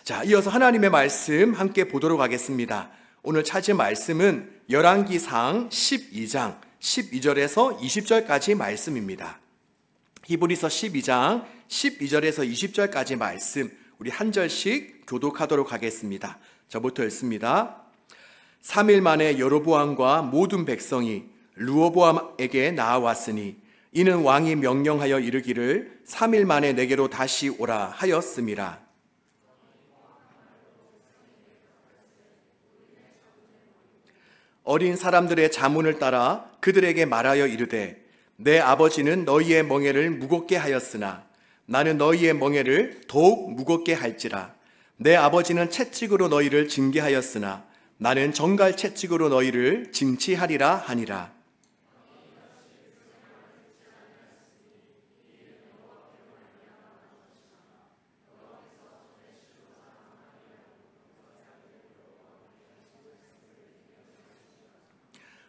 자, 이어서 하나님의 말씀 함께 보도록 하겠습니다. 오늘 찾은 말씀은 열왕기상 12장 12절에서 20절까지 말씀입니다. 히브리서 12장 12절에서 20절까지 말씀, 우리 한 절씩 교독하도록 하겠습니다. 저부터 읽습니다. 3일 만에 여로보암과 모든 백성이 르호보암에게 나아왔으니 이는 왕이 명령하여 이르기를 3일 만에 내게로 다시 오라 하였음이라. 어린 사람들의 자문을 따라 그들에게 말하여 이르되 내 아버지는 너희의 멍에를 무겁게 하였으나 나는 너희의 멍에를 더욱 무겁게 할지라. 내 아버지는 채찍으로 너희를 징계하였으나 나는 정갈 채찍으로 너희를 징치하리라 하니라.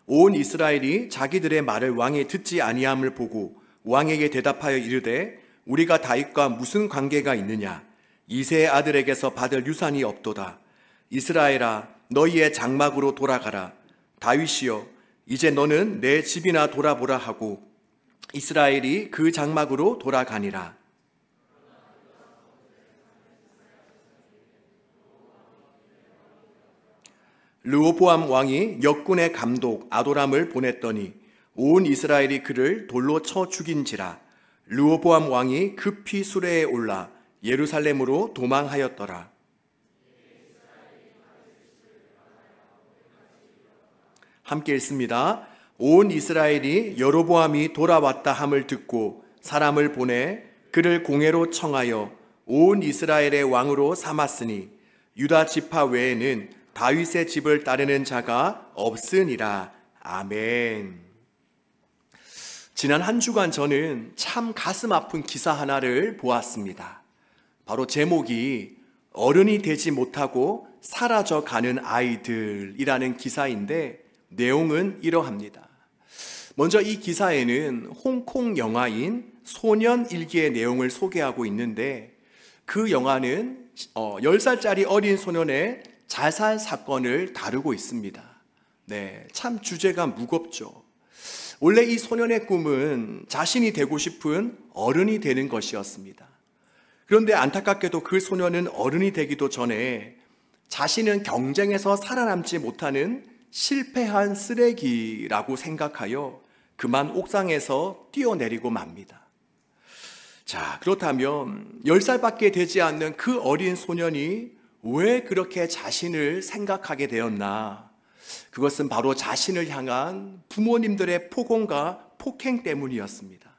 온 이스라엘이 자기들의 말을 왕이 듣지 아니함을 보고 왕에게 대답하여 이르되 우리가 다윗과 무슨 관계가 있느냐? 이새의 아들에게서 받을 유산이 없도다. 이스라엘아, 너희의 장막으로 돌아가라. 다윗이여, 이제 너는 내 집이나 돌아보라 하고 이스라엘이 그 장막으로 돌아가니라. 르호보암 왕이 역군의 감독 아도람을 보냈더니 온 이스라엘이 그를 돌로 쳐 죽인지라. 르호보암 왕이 급히 수레에 올라 예루살렘으로 도망하였더라. 함께 읽습니다. 온 이스라엘이 여로보암이 돌아왔다 함을 듣고 사람을 보내 그를 공회로 청하여 온 이스라엘의 왕으로 삼았으니 유다 지파 외에는 다윗의 집을 따르는 자가 없으니라. 아멘. 지난 한 주간 저는 참 가슴 아픈 기사 하나를 보았습니다. 바로 제목이 어른이 되지 못하고 사라져가는 아이들이라는 기사인데 내용은 이러합니다. 먼저 이 기사에는 홍콩 영화인 소년 일기의 내용을 소개하고 있는데 그 영화는 10살짜리 어린 소년의 자살 사건을 다루고 있습니다. 네, 참 주제가 무겁죠. 원래 이 소년의 꿈은 자신이 되고 싶은 어른이 되는 것이었습니다. 그런데 안타깝게도 그 소년은 어른이 되기도 전에 자신은 경쟁에서 살아남지 못하는 실패한 쓰레기라고 생각하여 그만 옥상에서 뛰어내리고 맙니다. 자, 그렇다면 10살밖에 되지 않는 그 어린 소년이 왜 그렇게 자신을 생각하게 되었나? 그것은 바로 자신을 향한 부모님들의 폭언과 폭행 때문이었습니다.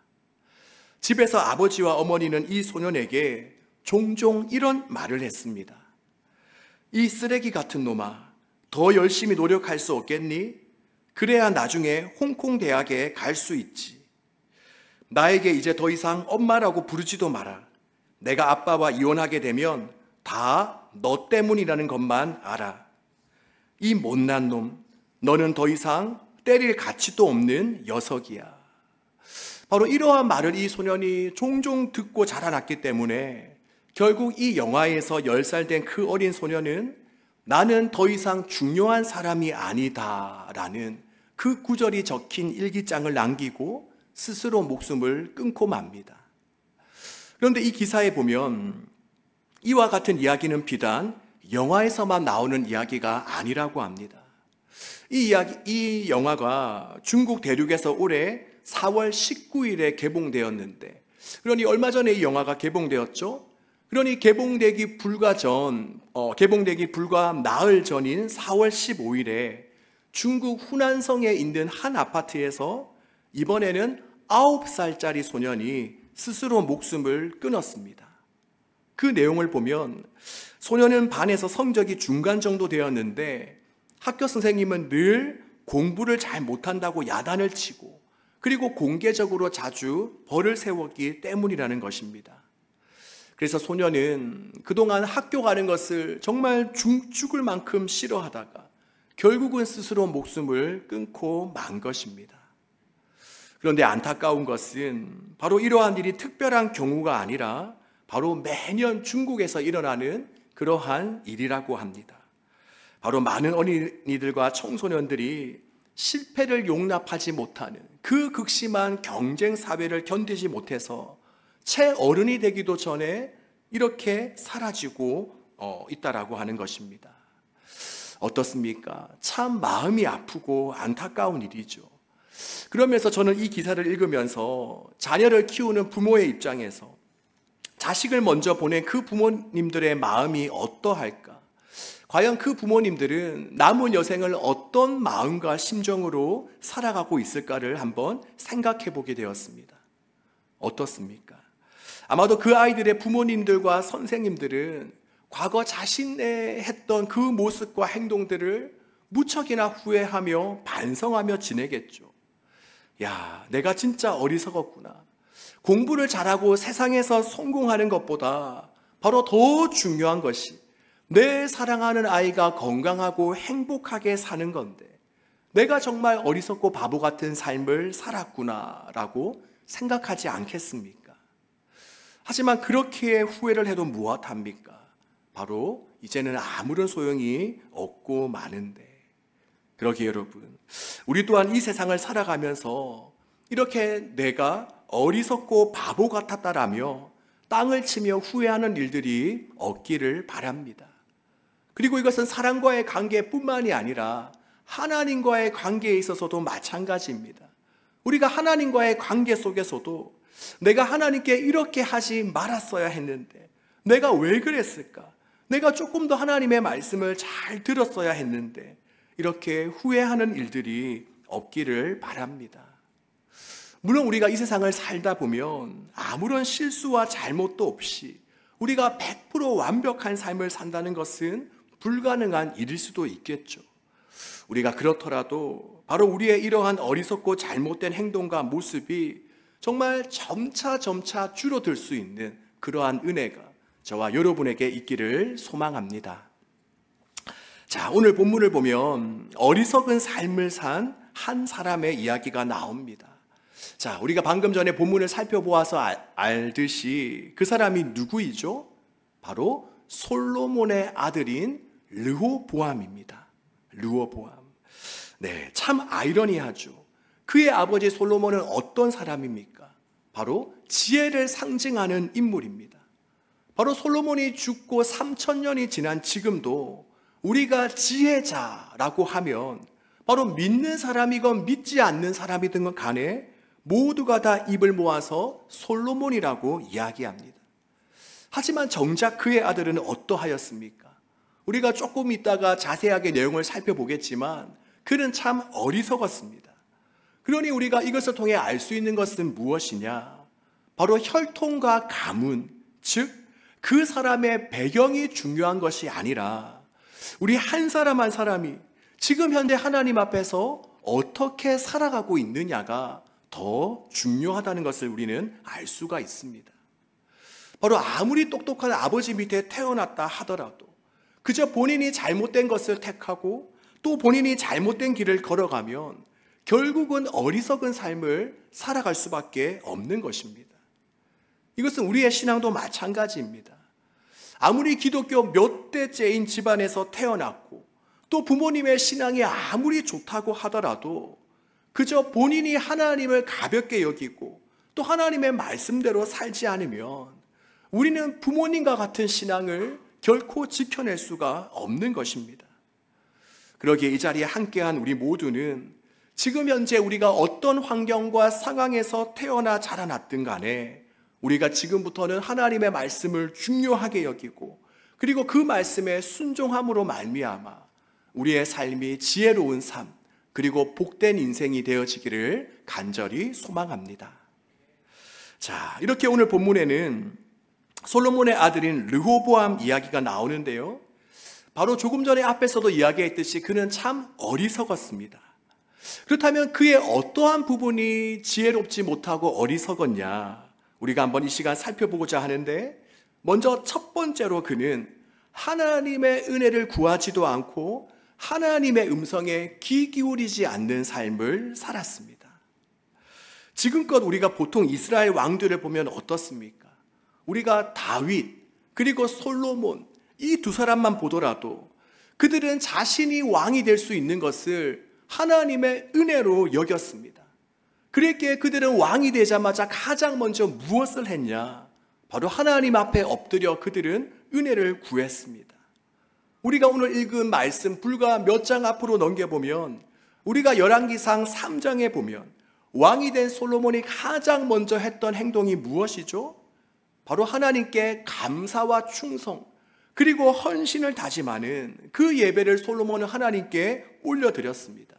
집에서 아버지와 어머니는 이 소년에게 종종 이런 말을 했습니다. 이 쓰레기 같은 놈아, 더 열심히 노력할 수 없겠니? 그래야 나중에 홍콩 대학에 갈 수 있지. 나에게 이제 더 이상 엄마라고 부르지도 마라. 내가 아빠와 이혼하게 되면 다 너 때문이라는 것만 알아. 이 못난 놈, 너는 더 이상 때릴 가치도 없는 녀석이야. 바로 이러한 말을 이 소년이 종종 듣고 자라났기 때문에 결국 이 영화에서 10살 된 그 어린 소년은 나는 더 이상 중요한 사람이 아니다 라는 그 구절이 적힌 일기장을 남기고 스스로 목숨을 끊고 맙니다. 그런데 이 기사에 보면 이와 같은 이야기는 비단 영화에서만 나오는 이야기가 아니라고 합니다. 이 영화가 중국 대륙에서 올해 4월 19일에 개봉되었는데, 그러니 얼마 전에 이 영화가 개봉되었죠? 그러니 개봉되기 불과 나흘 전인 4월 15일에 중국 후난성에 있는 한 아파트에서 이번에는 9살짜리 소년이 스스로 목숨을 끊었습니다. 그 내용을 보면 소년은 반에서 성적이 중간 정도 되었는데 학교 선생님은 늘 공부를 잘 못한다고 야단을 치고 그리고 공개적으로 자주 벌을 세웠기 때문이라는 것입니다. 그래서 소년은 그동안 학교 가는 것을 정말 죽을 만큼 싫어하다가 결국은 스스로 목숨을 끊고 만 것입니다. 그런데 안타까운 것은 바로 이러한 일이 특별한 경우가 아니라 바로 매년 중국에서 일어나는 그러한 일이라고 합니다. 바로 많은 어린이들과 청소년들이 실패를 용납하지 못하는 그 극심한 경쟁 사회를 견디지 못해서 채 어른이 되기도 전에 이렇게 사라지고 있다라고 하는 것입니다. 어떻습니까? 참 마음이 아프고 안타까운 일이죠. 그러면서 저는 이 기사를 읽으면서 자녀를 키우는 부모의 입장에서 자식을 먼저 보낸 그 부모님들의 마음이 어떠할까? 과연 그 부모님들은 남은 여생을 어떤 마음과 심정으로 살아가고 있을까를 한번 생각해 보게 되었습니다. 어떻습니까? 아마도 그 아이들의 부모님들과 선생님들은 과거 자신의 했던 그 모습과 행동들을 무척이나 후회하며 반성하며 지내겠죠. 야, 내가 진짜 어리석었구나. 공부를 잘하고 세상에서 성공하는 것보다 바로 더 중요한 것이 내 사랑하는 아이가 건강하고 행복하게 사는 건데 내가 정말 어리석고 바보 같은 삶을 살았구나라고 생각하지 않겠습니까? 하지만 그렇게 후회를 해도 무엇합니까? 바로 이제는 아무런 소용이 없고 마는데, 그러기에 여러분, 우리 또한 이 세상을 살아가면서 이렇게 내가 어리석고 바보 같았다라며 땅을 치며 후회하는 일들이 없기를 바랍니다. 그리고 이것은 사람과의 관계뿐만이 아니라 하나님과의 관계에 있어서도 마찬가지입니다. 우리가 하나님과의 관계 속에서도 내가 하나님께 이렇게 하지 말았어야 했는데, 내가 왜 그랬을까? 내가 조금 더 하나님의 말씀을 잘 들었어야 했는데, 이렇게 후회하는 일들이 없기를 바랍니다. 물론 우리가 이 세상을 살다 보면 아무런 실수와 잘못도 없이 우리가 100% 완벽한 삶을 산다는 것은 불가능한 일일 수도 있겠죠. 우리가 그렇더라도 바로 우리의 이러한 어리석고 잘못된 행동과 모습이 정말 점차 줄어들 수 있는 그러한 은혜가 저와 여러분에게 있기를 소망합니다. 자, 오늘 본문을 보면 어리석은 삶을 산 한 사람의 이야기가 나옵니다. 자, 우리가 방금 전에 본문을 살펴보아서 알듯이 그 사람이 누구이죠? 바로 솔로몬의 아들인 르호보암입니다. 르호보암. 네, 참 아이러니하죠. 그의 아버지 솔로몬은 어떤 사람입니까? 바로 지혜를 상징하는 인물입니다. 바로 솔로몬이 죽고 3000년이 지난 지금도 우리가 지혜자라고 하면 바로 믿는 사람이건 믿지 않는 사람이든 간에 모두가 다 입을 모아서 솔로몬이라고 이야기합니다. 하지만 정작 그의 아들은 어떠하였습니까? 우리가 조금 있다가 자세하게 내용을 살펴보겠지만 그는 참 어리석었습니다. 그러니 우리가 이것을 통해 알 수 있는 것은 무엇이냐? 바로 혈통과 가문, 즉 그 사람의 배경이 중요한 것이 아니라 우리 한 사람 한 사람이 지금 현재 하나님 앞에서 어떻게 살아가고 있느냐가 더 중요하다는 것을 우리는 알 수가 있습니다. 바로 아무리 똑똑한 아버지 밑에 태어났다 하더라도 그저 본인이 잘못된 것을 택하고 또 본인이 잘못된 길을 걸어가면 결국은 어리석은 삶을 살아갈 수밖에 없는 것입니다. 이것은 우리의 신앙도 마찬가지입니다. 아무리 기독교 몇 대째인 집안에서 태어났고 또 부모님의 신앙이 아무리 좋다고 하더라도 그저 본인이 하나님을 가볍게 여기고 또 하나님의 말씀대로 살지 않으면 우리는 부모님과 같은 신앙을 결코 지켜낼 수가 없는 것입니다. 그러기에 이 자리에 함께한 우리 모두는 지금 현재 우리가 어떤 환경과 상황에서 태어나 자라났든 간에 우리가 지금부터는 하나님의 말씀을 중요하게 여기고 그리고 그 말씀에 순종함으로 말미암아 우리의 삶이 지혜로운 삶 그리고 복된 인생이 되어지기를 간절히 소망합니다. 자, 이렇게 오늘 본문에는 솔로몬의 아들인 르호보암 이야기가 나오는데요. 바로 조금 전에 앞에서도 이야기했듯이 그는 참 어리석었습니다. 그렇다면 그의 어떠한 부분이 지혜롭지 못하고 어리석었냐? 우리가 한번 이 시간 살펴보고자 하는데 먼저 첫 번째로 그는 하나님의 은혜를 구하지도 않고 하나님의 음성에 귀 기울이지 않는 삶을 살았습니다. 지금껏 우리가 보통 이스라엘 왕들을 보면 어떻습니까? 우리가 다윗, 그리고 솔로몬, 이 두 사람만 보더라도 그들은 자신이 왕이 될 수 있는 것을 하나님의 은혜로 여겼습니다. 그랬기에 그들은 왕이 되자마자 가장 먼저 무엇을 했냐? 바로 하나님 앞에 엎드려 그들은 은혜를 구했습니다. 우리가 오늘 읽은 말씀 불과 몇 장 앞으로 넘겨보면 우리가 열왕기상 3장에 보면 왕이 된 솔로몬이 가장 먼저 했던 행동이 무엇이죠? 바로 하나님께 감사와 충성 그리고 헌신을 다짐하는 그 예배를 솔로몬은 하나님께 올려드렸습니다.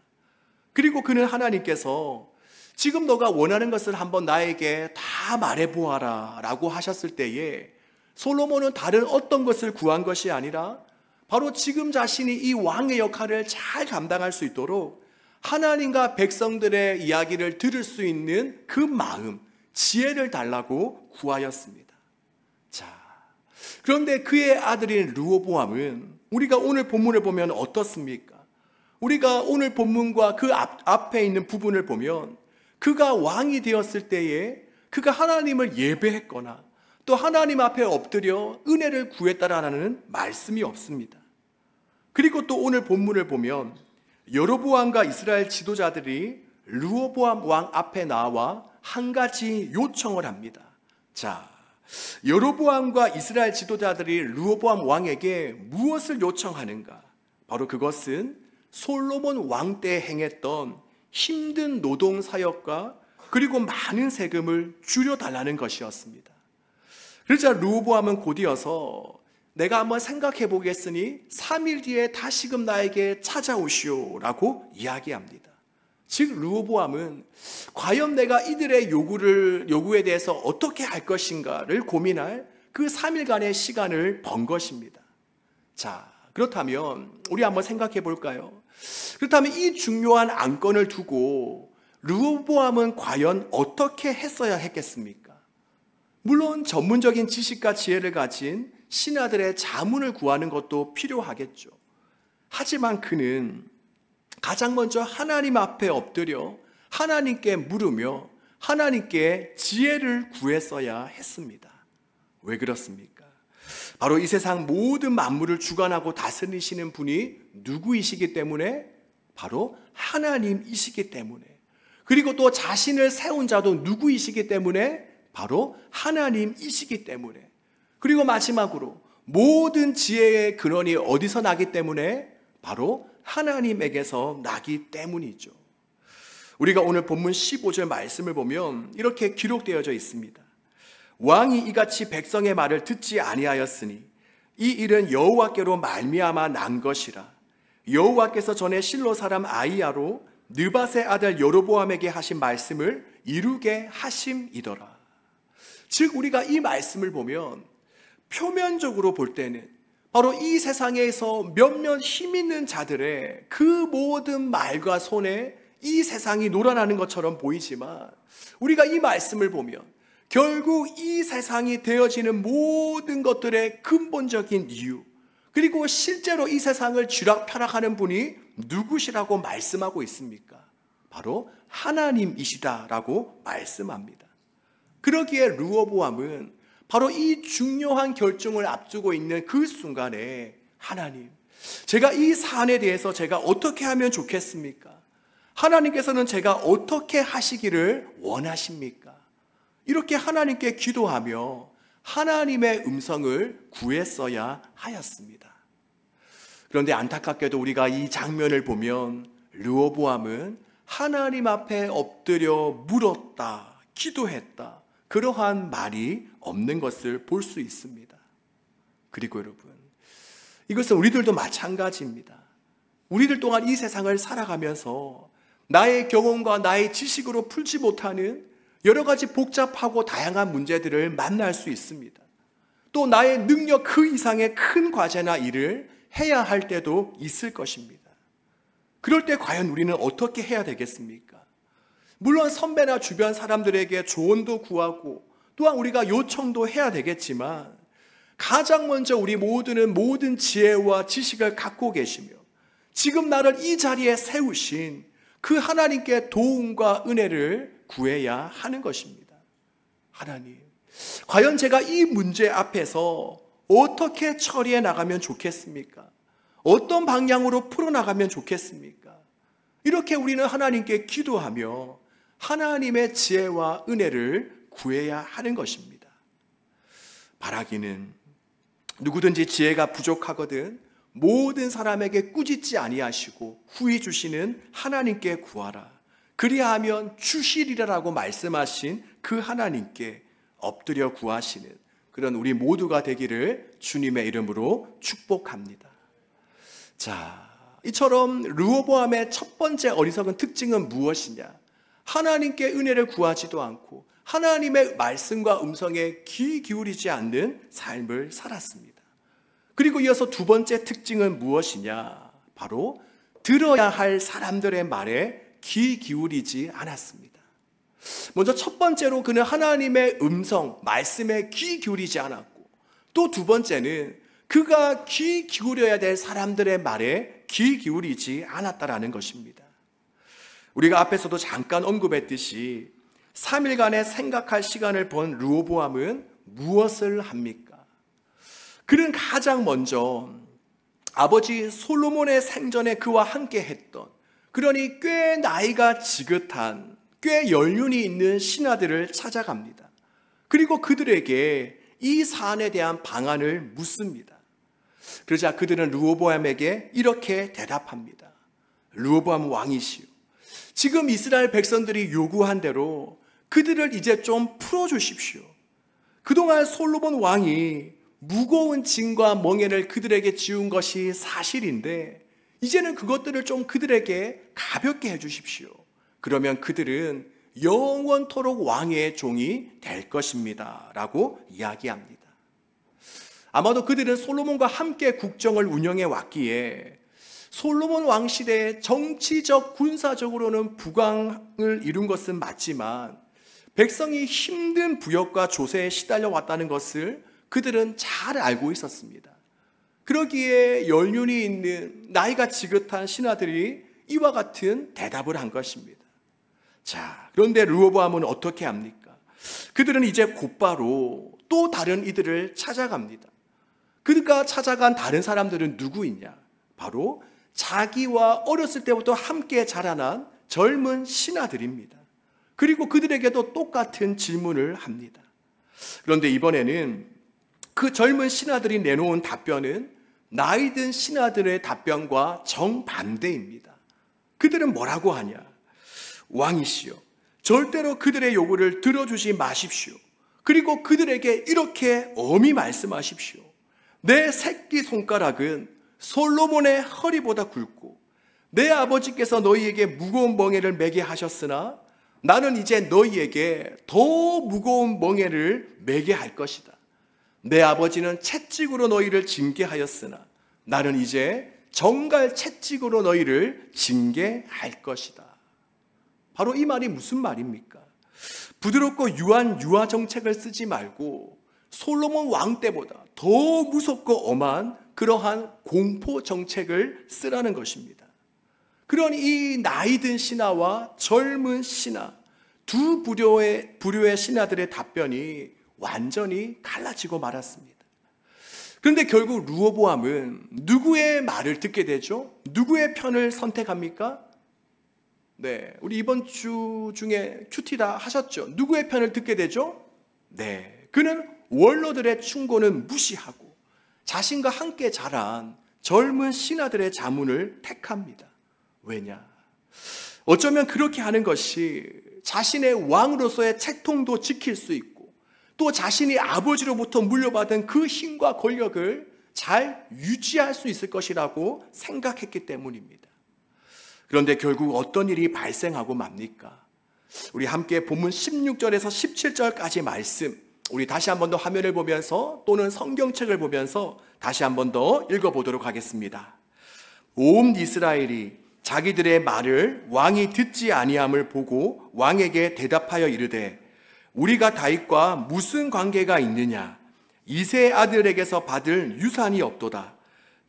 그리고 그는 하나님께서 지금 너가 원하는 것을 한번 나에게 다 말해보아라 라고 하셨을 때에 솔로몬은 다른 어떤 것을 구한 것이 아니라 바로 지금 자신이 이 왕의 역할을 잘 감당할 수 있도록 하나님과 백성들의 이야기를 들을 수 있는 그 마음, 지혜를 달라고 구하였습니다. 자, 그런데 그의 아들인 르호보암은 우리가 오늘 본문을 보면 어떻습니까? 우리가 오늘 본문과 그 앞에 있는 부분을 보면 그가 왕이 되었을 때에 그가 하나님을 예배했거나 또 하나님 앞에 엎드려 은혜를 구했다라는 말씀이 없습니다. 그리고 또 오늘 본문을 보면 여로보암과 이스라엘 지도자들이 르호보암 왕 앞에 나와 한 가지 요청을 합니다. 자, 여로보암과 이스라엘 지도자들이 르호보암 왕에게 무엇을 요청하는가? 바로 그것은 솔로몬 왕 때 행했던 힘든 노동 사역과 그리고 많은 세금을 줄여달라는 것이었습니다. 그러자 르호보암은 곧이어서 내가 한번 생각해 보겠으니 3일 뒤에 다시금 나에게 찾아오시오 라고 이야기합니다. 즉 르호보암은 과연 내가 이들의 요구에 대해서 어떻게 할 것인가를 고민할 그 3일간의 시간을 번 것입니다. 자, 그렇다면 우리 한번 생각해 볼까요? 그렇다면 이 중요한 안건을 두고 르호보암은 과연 어떻게 했어야 했겠습니까? 물론 전문적인 지식과 지혜를 가진 신하들의 자문을 구하는 것도 필요하겠죠. 하지만 그는 가장 먼저 하나님 앞에 엎드려 하나님께 물으며 하나님께 지혜를 구했어야 했습니다. 왜 그렇습니까? 바로 이 세상 모든 만물을 주관하고 다스리시는 분이 누구이시기 때문에? 바로 하나님이시기 때문에. 그리고 또 자신을 세운 자도 누구이시기 때문에? 바로 하나님이시기 때문에. 그리고 마지막으로 모든 지혜의 근원이 어디서 나기 때문에? 바로 하나님에게서 나기 때문이죠. 우리가 오늘 본문 15절 말씀을 보면 이렇게 기록되어져 있습니다. 왕이 이같이 백성의 말을 듣지 아니하였으니 이 일은 여호와께로 말미암아 난 것이라. 여호와께서 전에 실로 사람 아히야로 느밧의 아들 여로보암에게 하신 말씀을 이루게 하심이더라. 즉 우리가 이 말씀을 보면 표면적으로 볼 때는 바로 이 세상에서 몇몇 힘 있는 자들의 그 모든 말과 손에 이 세상이 놀아나는 것처럼 보이지만 우리가 이 말씀을 보면 결국 이 세상이 되어지는 모든 것들의 근본적인 이유 그리고 실제로 이 세상을 쥐락펴락하는 분이 누구시라고 말씀하고 있습니까? 바로 하나님이시다라고 말씀합니다. 그러기에 르호보암은 바로 이 중요한 결정을 앞두고 있는 그 순간에 하나님, 제가 이 사안에 대해서 제가 어떻게 하면 좋겠습니까? 하나님께서는 제가 어떻게 하시기를 원하십니까? 이렇게 하나님께 기도하며 하나님의 음성을 구했어야 하였습니다. 그런데 안타깝게도 우리가 이 장면을 보면 르호보암은 하나님 앞에 엎드려 물었다, 기도했다, 그러한 말이 없는 것을 볼 수 있습니다. 그리고 여러분, 이것은 우리들도 마찬가지입니다. 우리들 또한 이 세상을 살아가면서 나의 경험과 나의 지식으로 풀지 못하는 여러 가지 복잡하고 다양한 문제들을 만날 수 있습니다. 또 나의 능력 그 이상의 큰 과제나 일을 해야 할 때도 있을 것입니다. 그럴 때 과연 우리는 어떻게 해야 되겠습니까? 물론 선배나 주변 사람들에게 조언도 구하고 또한 우리가 요청도 해야 되겠지만 가장 먼저 우리 모두는 모든 지혜와 지식을 갖고 계시며 지금 나를 이 자리에 세우신 그 하나님께 도움과 은혜를 구해야 하는 것입니다. 하나님, 과연 제가 이 문제 앞에서 어떻게 처리해 나가면 좋겠습니까? 어떤 방향으로 풀어나가면 좋겠습니까? 이렇게 우리는 하나님께 기도하며 하나님의 지혜와 은혜를 구해야 하는 것입니다. 바라기는 누구든지 지혜가 부족하거든 모든 사람에게 꾸짖지 아니하시고 후히 주시는 하나님께 구하라. 그리하면 주시리라라고 말씀하신 그 하나님께 엎드려 구하시는 그런 우리 모두가 되기를 주님의 이름으로 축복합니다. 자, 이처럼 르호보암의 첫 번째 어리석은 특징은 무엇이냐? 하나님께 은혜를 구하지도 않고 하나님의 말씀과 음성에 귀 기울이지 않는 삶을 살았습니다. 그리고 이어서 두 번째 특징은 무엇이냐? 바로 들어야 할 사람들의 말에 귀 기울이지 않았습니다. 먼저 첫 번째로 그는 하나님의 음성, 말씀에 귀 기울이지 않았고, 또 두 번째는 그가 귀 기울여야 될 사람들의 말에 귀 기울이지 않았다라는 것입니다. 우리가 앞에서도 잠깐 언급했듯이 3일간의 생각할 시간을 본 르호보암은 무엇을 합니까? 그는 가장 먼저 아버지 솔로몬의 생전에 그와 함께 했던, 그러니 꽤 나이가 지긋한, 꽤 연륜이 있는 신하들을 찾아갑니다. 그리고 그들에게 이 사안에 대한 방안을 묻습니다. 그러자 그들은 르호보암에게 이렇게 대답합니다. 르호보암 왕이시오, 지금 이스라엘 백성들이 요구한 대로 그들을 이제 좀 풀어주십시오. 그동안 솔로몬 왕이 무거운 짐과 멍에를 그들에게 지운 것이 사실인데 이제는 그것들을 좀 그들에게 가볍게 해주십시오. 그러면 그들은 영원토록 왕의 종이 될 것입니다 라고 이야기합니다. 아마도 그들은 솔로몬과 함께 국정을 운영해 왔기에 솔로몬 왕 시대에 정치적, 군사적으로는 부강을 이룬 것은 맞지만 백성이 힘든 부역과 조세에 시달려 왔다는 것을 그들은 잘 알고 있었습니다. 그러기에 연륜이 있는 나이가 지긋한 신하들이 이와 같은 대답을 한 것입니다. 자, 그런데 르호보암은 어떻게 합니까? 그들은 이제 곧바로 또 다른 이들을 찾아갑니다. 그가 찾아간 다른 사람들은 누구이냐? 바로 자기와 어렸을 때부터 함께 자라난 젊은 신하들입니다. 그리고 그들에게도 똑같은 질문을 합니다. 그런데 이번에는 그 젊은 신하들이 내놓은 답변은 나이 든 신하들의 답변과 정반대입니다. 그들은 뭐라고 하냐? 왕이시여, 절대로 그들의 요구를 들어주지 마십시오. 그리고 그들에게 이렇게 엄히 말씀하십시오. 내 새끼손가락은 솔로몬의 허리보다 굵고 내 아버지께서 너희에게 무거운 멍에를 매게 하셨으나 나는 이제 너희에게 더 무거운 멍에를 매게 할 것이다. 내 아버지는 채찍으로 너희를 징계하였으나 나는 이제 정갈 채찍으로 너희를 징계할 것이다. 바로 이 말이 무슨 말입니까? 부드럽고 유한 유아 정책을 쓰지 말고 솔로몬 왕 때보다 더 무섭고 엄한 그러한 공포 정책을 쓰라는 것입니다. 그러니 이 나이든 신하와 젊은 신하, 두 부류의 신하들의 답변이 완전히 갈라지고 말았습니다. 그런데 결국 르호보암은 누구의 말을 듣게 되죠? 누구의 편을 선택합니까? 네, 우리 이번 주 중에 큐티 다 하셨죠? 누구의 편을 듣게 되죠? 네, 그는 원로들의 충고는 무시하고 자신과 함께 자란 젊은 신하들의 자문을 택합니다. 왜냐? 어쩌면 그렇게 하는 것이 자신의 왕으로서의 책통도 지킬 수 있고 또 자신이 아버지로부터 물려받은 그 힘과 권력을 잘 유지할 수 있을 것이라고 생각했기 때문입니다. 그런데 결국 어떤 일이 발생하고 맙니까? 우리 함께 본문 16절에서 17절까지 말씀, 우리 다시 한 번 더 화면을 보면서 또는 성경책을 보면서 다시 한 번 더 읽어보도록 하겠습니다. 온 이스라엘이 자기들의 말을 왕이 듣지 아니함을 보고 왕에게 대답하여 이르되 우리가 다윗과 무슨 관계가 있느냐? 이새의 아들에게서 받을 유산이 없도다.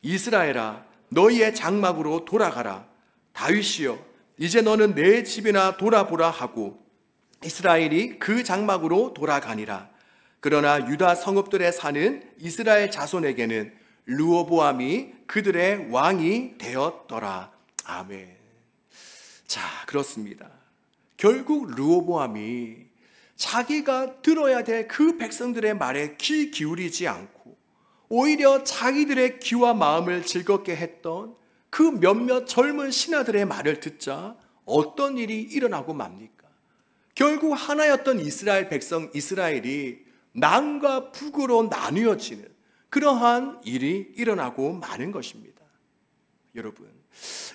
이스라엘아, 너희의 장막으로 돌아가라. 다윗이여, 이제 너는 내 집이나 돌아보라 하고 이스라엘이 그 장막으로 돌아가니라. 그러나 유다 성읍들에 사는 이스라엘 자손에게는 르호보암이 그들의 왕이 되었더라. 아멘. 자, 그렇습니다. 결국 르호보암이 자기가 들어야 될 그 백성들의 말에 귀 기울이지 않고 오히려 자기들의 귀와 마음을 즐겁게 했던 그 몇몇 젊은 신하들의 말을 듣자 어떤 일이 일어나고 맙니까? 결국 하나였던 이스라엘 백성 이스라엘이 남과 북으로 나뉘어지는 그러한 일이 일어나고 마는 것입니다. 여러분,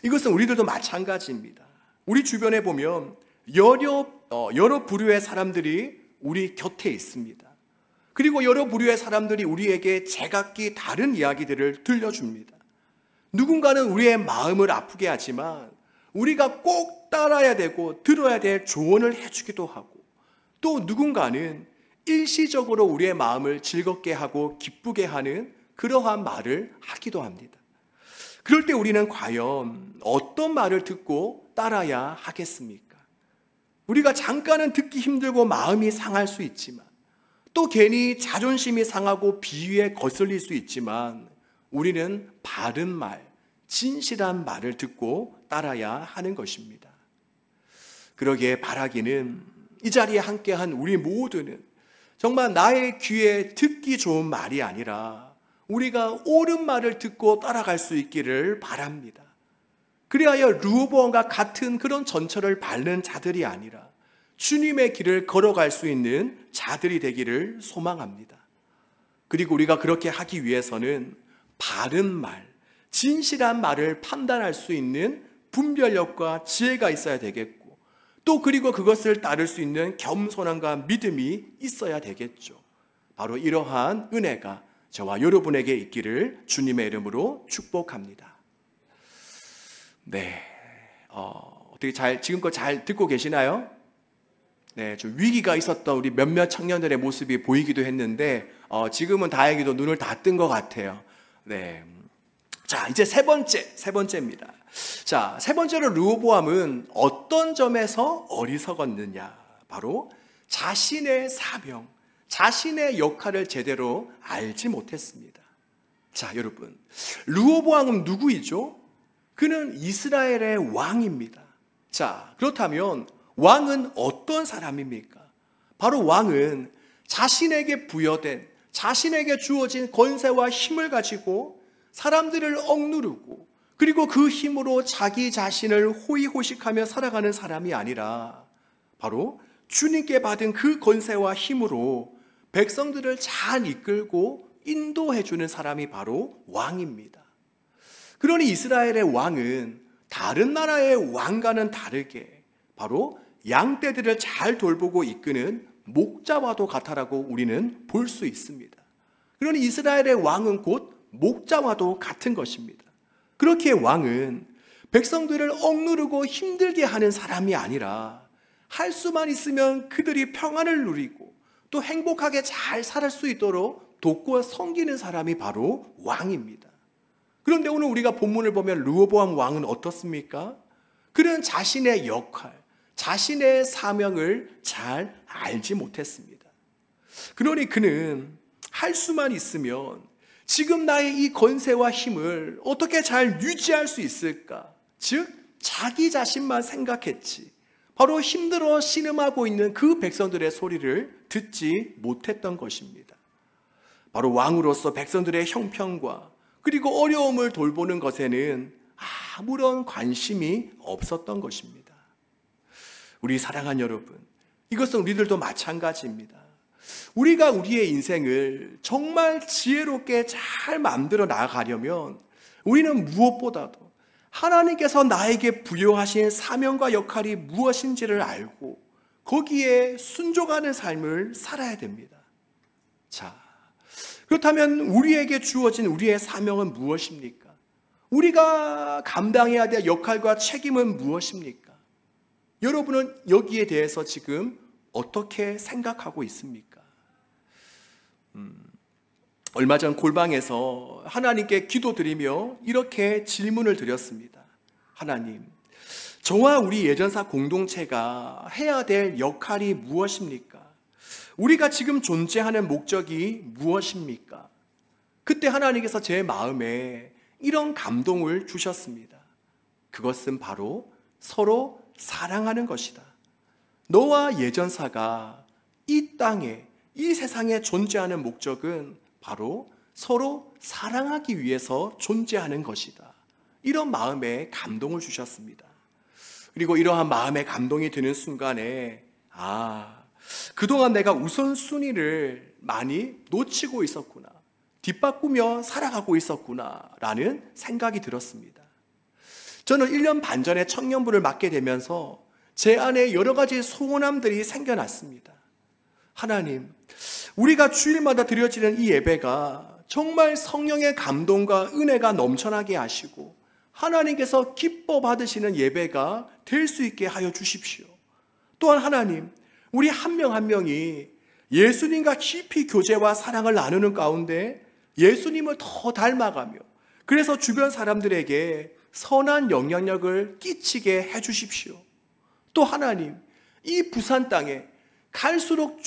이것은 우리들도 마찬가지입니다. 우리 주변에 보면 여러 부류의 사람들이 우리 곁에 있습니다. 그리고 여러 부류의 사람들이 우리에게 제각기 다른 이야기들을 들려줍니다. 누군가는 우리의 마음을 아프게 하지만 우리가 꼭 따라야 되고 들어야 될 조언을 해주기도 하고, 또 누군가는 일시적으로 우리의 마음을 즐겁게 하고 기쁘게 하는 그러한 말을 하기도 합니다. 그럴 때 우리는 과연 어떤 말을 듣고 따라야 하겠습니까? 우리가 잠깐은 듣기 힘들고 마음이 상할 수 있지만, 또 괜히 자존심이 상하고 비위에 거슬릴 수 있지만 우리는 바른 말, 진실한 말을 듣고 따라야 하는 것입니다. 그러기에 바라기는 이 자리에 함께한 우리 모두는 정말 나의 귀에 듣기 좋은 말이 아니라 우리가 옳은 말을 듣고 따라갈 수 있기를 바랍니다. 그리하여 르호보암과 같은 그런 전철을 밟는 자들이 아니라 주님의 길을 걸어갈 수 있는 자들이 되기를 소망합니다. 그리고 우리가 그렇게 하기 위해서는 바른 말, 진실한 말을 판단할 수 있는 분별력과 지혜가 있어야 되겠고, 또 그리고 그것을 따를 수 있는 겸손함과 믿음이 있어야 되겠죠. 바로 이러한 은혜가 저와 여러분에게 있기를 주님의 이름으로 축복합니다. 네, 어떻게 지금껏 잘 듣고 계시나요? 네, 좀 위기가 있었던 우리 몇몇 청년들의 모습이 보이기도 했는데 지금은 다행히도 눈을 다 뜬 것 같아요. 네, 자, 이제 세 번째입니다. 자, 세 번째로 르호보암은 어떤 점에서 어리석었느냐? 바로 자신의 사명, 자신의 역할을 제대로 알지 못했습니다. 자, 여러분, 르호보암은 누구이죠? 그는 이스라엘의 왕입니다. 자, 그렇다면 왕은 어떤 사람입니까? 바로 왕은 자신에게 부여된, 자신에게 주어진 권세와 힘을 가지고 사람들을 억누르고, 그리고 그 힘으로 자기 자신을 호의호식하며 살아가는 사람이 아니라 바로 주님께 받은 그 권세와 힘으로 백성들을 잘 이끌고 인도해주는 사람이 바로 왕입니다. 그러니 이스라엘의 왕은 다른 나라의 왕과는 다르게 바로 양떼들을 잘 돌보고 이끄는 목자와도 같다라고 우리는 볼 수 있습니다. 그러니 이스라엘의 왕은 곧 목자와도 같은 것입니다. 그렇게 왕은 백성들을 억누르고 힘들게 하는 사람이 아니라 할 수만 있으면 그들이 평안을 누리고 또 행복하게 잘 살 수 있도록 돕고 섬기는 사람이 바로 왕입니다. 그런데 오늘 우리가 본문을 보면 르호보암 왕은 어떻습니까? 그는 자신의 역할, 자신의 사명을 잘 알지 못했습니다. 그러니 그는 할 수만 있으면 지금 나의 이 권세와 힘을 어떻게 잘 유지할 수 있을까? 즉, 자기 자신만 생각했지 바로 힘들어 신음하고 있는 그 백성들의 소리를 듣지 못했던 것입니다. 바로 왕으로서 백성들의 형편과 그리고 어려움을 돌보는 것에는 아무런 관심이 없었던 것입니다. 우리 사랑하는 여러분, 이것은 우리들도 마찬가지입니다. 우리가 우리의 인생을 정말 지혜롭게 잘 만들어 나가려면 우리는 무엇보다도 하나님께서 나에게 부여하신 사명과 역할이 무엇인지를 알고 거기에 순종하는 삶을 살아야 됩니다. 자, 그렇다면 우리에게 주어진 우리의 사명은 무엇입니까? 우리가 감당해야 될 역할과 책임은 무엇입니까? 여러분은 여기에 대해서 지금 어떻게 생각하고 있습니까? 얼마 전 골방에서 하나님께 기도드리며 이렇게 질문을 드렸습니다. 하나님, 저와 우리 예전사 공동체가 해야 될 역할이 무엇입니까? 우리가 지금 존재하는 목적이 무엇입니까? 그때 하나님께서 제 마음에 이런 감동을 주셨습니다. 그것은 바로 서로 사랑하는 것이다. 너와 예전사가 이 땅에, 이 세상에 존재하는 목적은 바로 서로 사랑하기 위해서 존재하는 것이다. 이런 마음에 감동을 주셨습니다. 그리고 이러한 마음에 감동이 드는 순간에 그동안 내가 우선순위를 많이 놓치고 있었구나, 뒷바꾸며 살아가고 있었구나 라는 생각이 들었습니다. 저는 1년 반 전에 청년부를 맡게 되면서 제 안에 여러 가지 소원함들이 생겨났습니다. 하나님, 우리가 주일마다 드려지는 이 예배가 정말 성령의 감동과 은혜가 넘쳐나게 하시고 하나님께서 기뻐 받으시는 예배가 될 수 있게 하여 주십시오. 또한 하나님, 우리 한 명 한 명이 예수님과 깊이 교제와 사랑을 나누는 가운데 예수님을 더 닮아가며, 그래서 주변 사람들에게 선한 영향력을 끼치게 해주십시오. 또 하나님, 이 부산 땅에 갈수록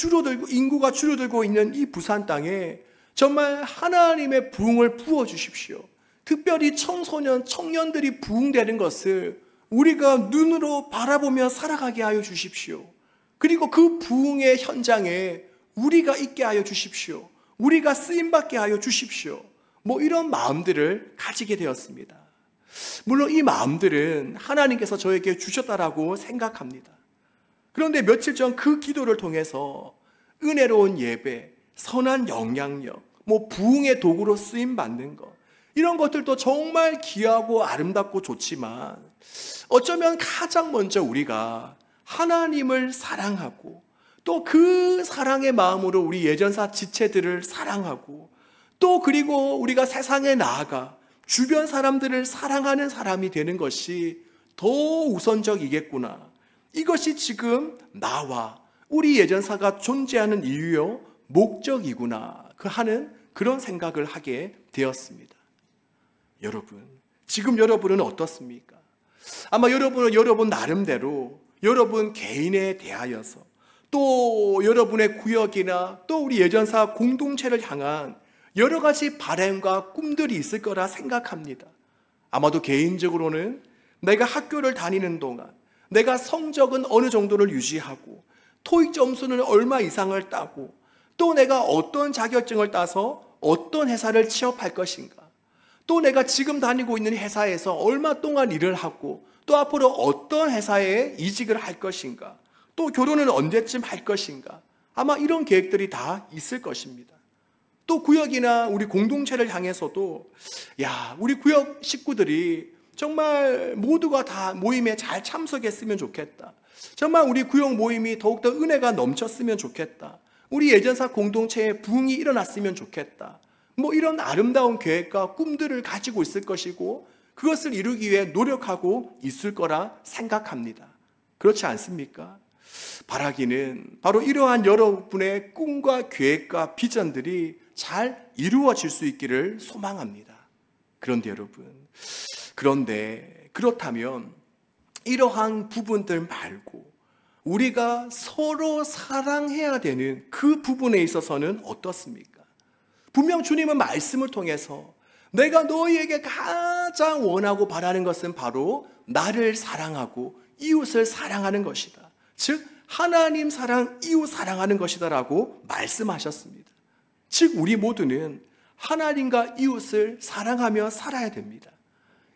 인구가 줄어들고 있는 이 부산 땅에 정말 하나님의 부흥을 부어주십시오. 특별히 청소년, 청년들이 부흥되는 것을 우리가 눈으로 바라보며 살아가게 하여 주십시오. 그리고 그 부흥의 현장에 우리가 있게 하여 주십시오. 우리가 쓰임받게 하여 주십시오. 이런 마음들을 가지게 되었습니다. 물론 이 마음들은 하나님께서 저에게 주셨다라고 생각합니다. 그런데 며칠 전 그 기도를 통해서 은혜로운 예배, 선한 영향력, 부흥의 도구로 쓰임받는 것, 이런 것들도 정말 귀하고 아름답고 좋지만 어쩌면 가장 먼저 우리가 하나님을 사랑하고 또 그 사랑의 마음으로 우리 예전사 지체들을 사랑하고 또 그리고 우리가 세상에 나아가 주변 사람들을 사랑하는 사람이 되는 것이 더 우선적이겠구나. 이것이 지금 나와 우리 예전사가 존재하는 이유요 목적이구나 하는 그런 생각을 하게 되었습니다. 여러분, 지금 여러분은 어떻습니까? 아마 여러분은 여러분 나름대로 여러분 개인에 대하여서 또 여러분의 구역이나 또 우리 예전사 공동체를 향한 여러 가지 바람과 꿈들이 있을 거라 생각합니다. 아마도 개인적으로는 내가 학교를 다니는 동안 내가 성적은 어느 정도를 유지하고 토익 점수는 얼마 이상을 따고 또 내가 어떤 자격증을 따서 어떤 회사를 취업할 것인가, 또 내가 지금 다니고 있는 회사에서 얼마 동안 일을 하고 또 앞으로 어떤 회사에 이직을 할 것인가, 또 결혼은 언제쯤 할 것인가, 아마 이런 계획들이 다 있을 것입니다. 또 구역이나 우리 공동체를 향해서도 우리 구역 식구들이 정말 모두가 다 모임에 잘 참석했으면 좋겠다. 정말 우리 구역 모임이 더욱더 은혜가 넘쳤으면 좋겠다. 우리 예전사 공동체에 부흥이 일어났으면 좋겠다. 이런 아름다운 계획과 꿈들을 가지고 있을 것이고 그것을 이루기 위해 노력하고 있을 거라 생각합니다. 그렇지 않습니까? 바라기는 바로 이러한 여러분의 꿈과 계획과 비전들이 잘 이루어질 수 있기를 소망합니다. 그런데 여러분, 그렇다면 이러한 부분들 말고 우리가 서로 사랑해야 되는 그 부분에 있어서는 어떻습니까? 분명 주님은 말씀을 통해서 내가 너희에게 가장 원하고 바라는 것은 바로 나를 사랑하고 이웃을 사랑하는 것이다. 즉 하나님 사랑, 이웃 사랑하는 것이다 라고 말씀하셨습니다. 즉 우리 모두는 하나님과 이웃을 사랑하며 살아야 됩니다.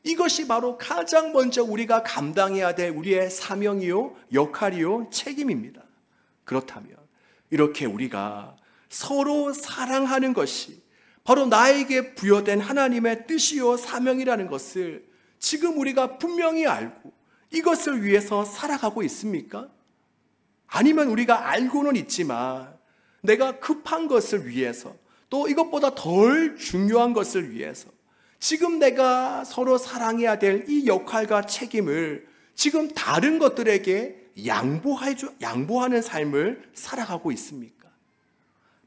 이것이 바로 가장 먼저 우리가 감당해야 될 우리의 사명이요, 역할이요, 책임입니다. 그렇다면 이렇게 우리가 서로 사랑하는 것이 바로 나에게 부여된 하나님의 뜻이요 사명이라는 것을 지금 우리가 분명히 알고 이것을 위해서 살아가고 있습니까? 아니면 우리가 알고는 있지만 내가 급한 것을 위해서 또 이것보다 덜 중요한 것을 위해서 지금 내가 서로 사랑해야 될 이 역할과 책임을 지금 다른 것들에게 양보하는 삶을 살아가고 있습니까?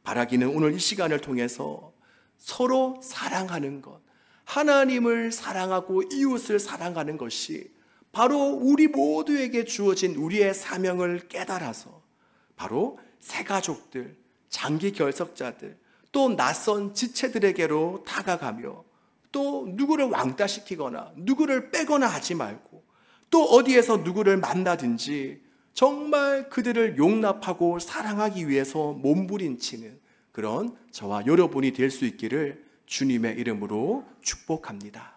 바라기는 오늘 이 시간을 통해서 서로 사랑하는 것, 하나님을 사랑하고 이웃을 사랑하는 것이 바로 우리 모두에게 주어진 우리의 사명을 깨달아서 바로 새 가족들, 장기 결석자들, 또 낯선 지체들에게로 다가가며 또 누구를 왕따시키거나 누구를 빼거나 하지 말고 또 어디에서 누구를 만나든지 정말 그들을 용납하고 사랑하기 위해서 몸부림치는 그런 저와 여러분이 될 수 있기를 주님의 이름으로 축복합니다.